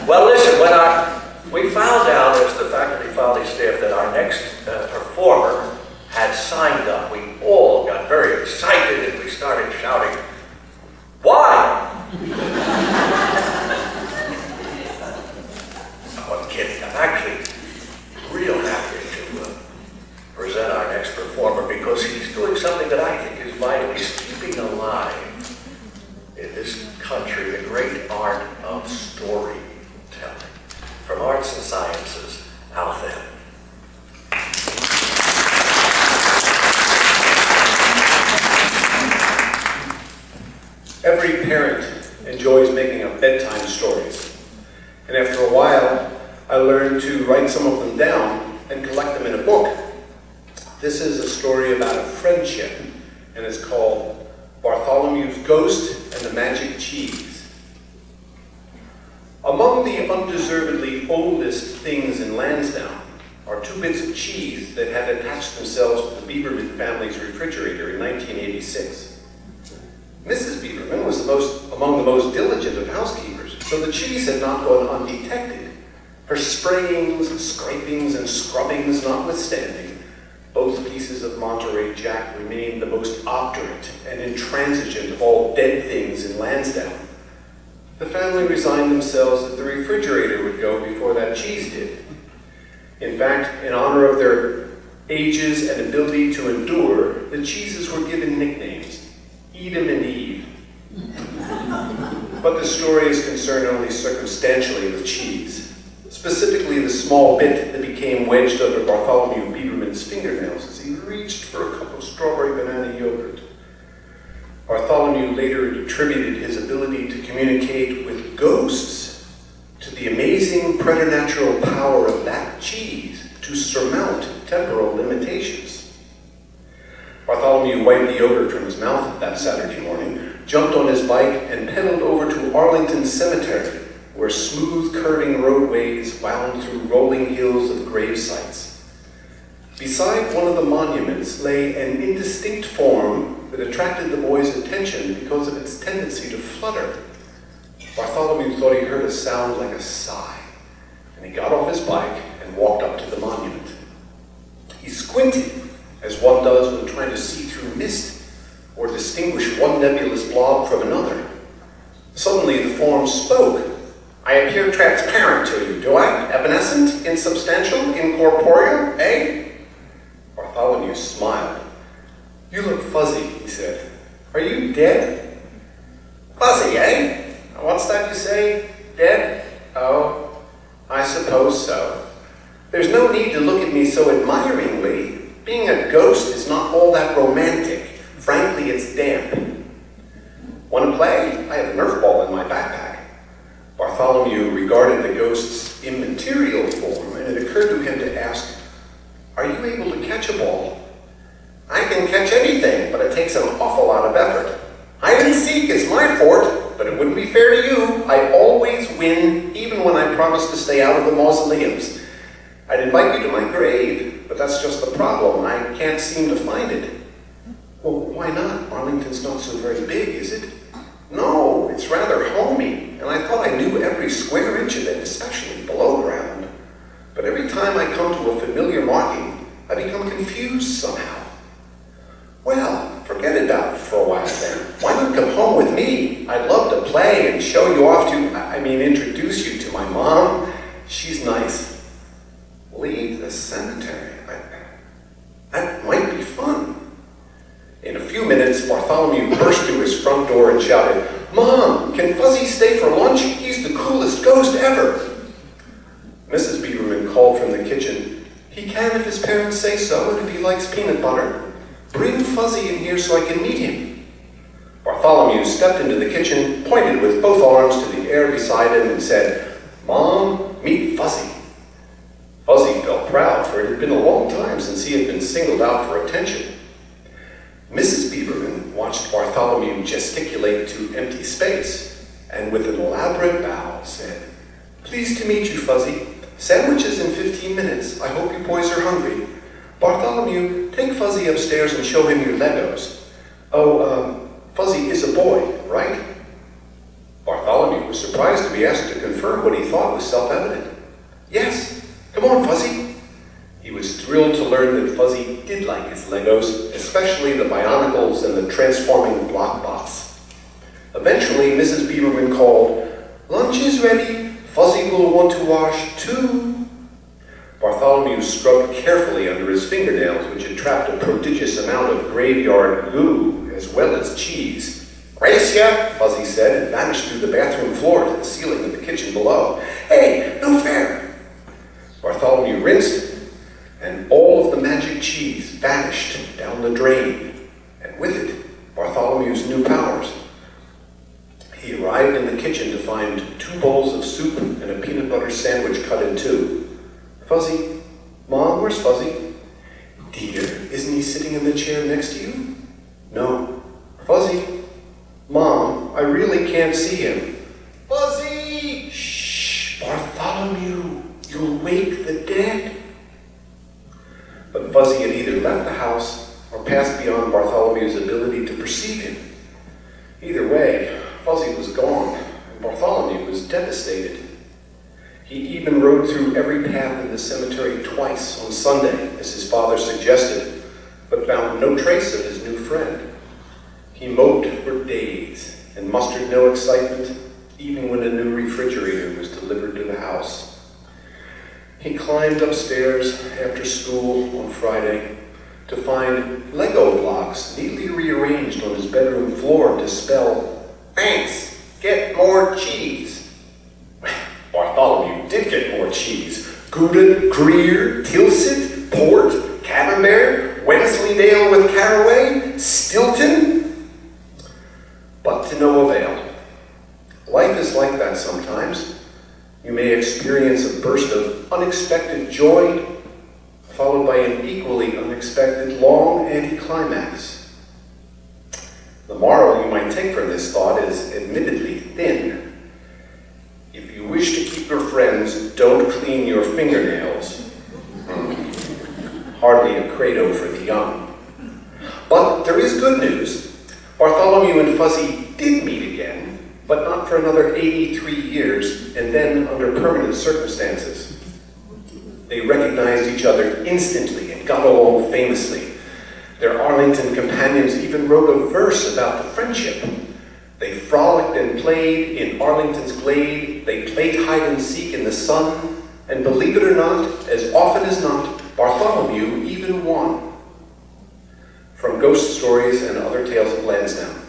Well, listen, we found out as the faculty faculty staff that our next performer had signed up, we all got very excited and we started shouting, "Why?" I'm kidding. I'm actually real happy to present our next performer because he's doing something that I think is vital. He's keeping alive in this country the great art of storytelling. From Arts and Sciences, Al Then. Every parent enjoys making up bedtime stories. And after a while, I learned to write some of them down and collect them in a book. This is a story about a friendship, and it's called Bartholomew's Ghost and the Magic Cheese. Among the undeservedly oldest things in Lansdowne are 2 bits of cheese that had attached themselves to the Beaverman family's refrigerator in 1986. Mrs. Beaverman was among the most diligent of housekeepers, so the cheese had not gone undetected. Her sprayings, scrapings, and scrubbings notwithstanding, both pieces of Monterey Jack remained the most obdurate and intransigent of all dead things in Lansdowne. The family resigned themselves that the refrigerator would go before that cheese did. In fact, in honor of their ages and ability to endure, the cheeses were given nicknames. Edom and Eve. But the story is concerned only circumstantially with cheese, specifically the small bit that became wedged under Bartholomew Beaverman's fingernails as he reached for a cup of strawberry banana yogurt. Bartholomew later attributed his ability to communicate with ghosts to the amazing preternatural power of that cheese to surmount temporal limitations. Bartholomew wiped the yogurt from his mouth that Saturday morning, jumped on his bike, and pedaled over to Arlington Cemetery, where smooth curving roadways wound through rolling hills of grave sites. Beside one of the monuments lay an indistinct form that attracted the boy's attention because of its tendency to flutter. Bartholomew thought he heard a sound like a sigh, and he got off his bike and walked up to the monument. He squinted, as one does when trying to see through mist or distinguish one nebulous blob from another. Suddenly the form spoke. "I appear transparent to you, do I? Evanescent, insubstantial, incorporeal, eh?" Bartholomew smiled. "You look fuzzy," he said. "Are you dead?" "Fuzzy, eh? What's that you say? Dead? Oh, I suppose so. There's no need to look at me so admiringly. Being a ghost is not all that romantic. Frankly, it's damp. Want to play? I have a Nerf ball in my backpack." Bartholomew regarded the ghost's immaterial form, and it occurred to him to ask, "Are you able to catch a ball?" "I can catch anything, but it takes an awful lot of effort. Hide and seek is my forte, but it wouldn't be fair to you. I always win, even when I promise to stay out of the mausoleums. I'd invite you to my grave, but that's just the problem. I can't seem to find it." "Well, why not? Arlington's not so very big, is it?" "No, it's rather homey, and I thought I knew every square inch of it, especially below ground. But every time I come to a familiar marking, I become confused somehow." "Well, forget about it for a while then. Why not come home with me? I'd love to play and show you off to, introduce you to my mom. She's nice." "Leave the cemetery? That might be fun." In a few minutes, Bartholomew burst through his front door and shouted, "Mom, can Fuzzy stay for lunch? He's the coolest ghost ever." Mrs. Beaverman called from the kitchen, "He can if his parents say so, and if he likes peanut butter. Bring Fuzzy in here so I can meet him." Bartholomew stepped into the kitchen, pointed with both arms to the air beside him, and said, "Mom, meet Fuzzy." Fuzzy felt proud, for it had been a long time since he had been singled out for attention. Mrs. Beaverman watched Bartholomew gesticulate to empty space, and with an elaborate bow said, "Pleased to meet you, Fuzzy. Sandwiches in 15 minutes. I hope you boys are hungry. Bartholomew, take Fuzzy upstairs and show him your Legos. Oh, Fuzzy is a boy, right?" Bartholomew was surprised to be asked to confirm what he thought was self-evident. Yes, come on, Fuzzy. He was thrilled to learn that Fuzzy did like his Legos, especially the Bionicles and the transforming block bots. Eventually, Mrs. Biberman called, "Lunch is ready. Fuzzy will want to wash too." Bartholomew scrubbed carefully under his fingernails, which had trapped a prodigious amount of graveyard goo, as well as cheese. "Gracia," Fuzzy said, and vanished through the bathroom floor to the ceiling of the kitchen below. "Hey, no fair!" Bartholomew rinsed, and all of the magic cheese vanished down the drain, and with it, Bartholomew's new powers. He arrived in the kitchen to find 2 bowls of soup and a peanut butter sandwich cut in 2. "Fuzzy, Mom, where's Fuzzy?" "Dear, isn't he sitting in the chair next to you?" "No." "Fuzzy, Mom, I really can't see him." "Fuzzy!" "Shh, Bartholomew, you'll wake the dead." But Fuzzy had either left the house or passed beyond Bartholomew's ability to perceive him. Either way, Fuzzy was gone, and Bartholomew was devastated. He even rode through every path in the cemetery twice on Sunday, as his father suggested, but found no trace of his new friend. He moped for days and mustered no excitement, even when a new refrigerator was delivered to the house. He climbed upstairs after school on Friday to find Lego blocks neatly rearranged on his bedroom floor to spell, "Thanks, get more cheese." Bartholomew did get more cheese. Gouda, Gruyere, Tilsit, Port, Camembert, Wensleydale with caraway, Stilton. But to no avail. Life is like that sometimes. You may experience a burst of unexpected joy, followed by an equally unexpected long anticlimax. The moral you might take from this thought is admittedly thin. If you wish to keep your friends, don't clean your fingernails. Hardly a credo for the young. But there is good news. Bartholomew and Fuzzy did meet again, but not for another 83 years, and then under permanent circumstances. They recognized each other instantly and got along famously. Their Arlington companions even wrote a verse about the friendship. They frolicked and played in Arlington's glade. They played hide and seek in the sun. And believe it or not, as often as not, Bartholomew even won. From Ghost Stories and Other Tales of Lansdowne.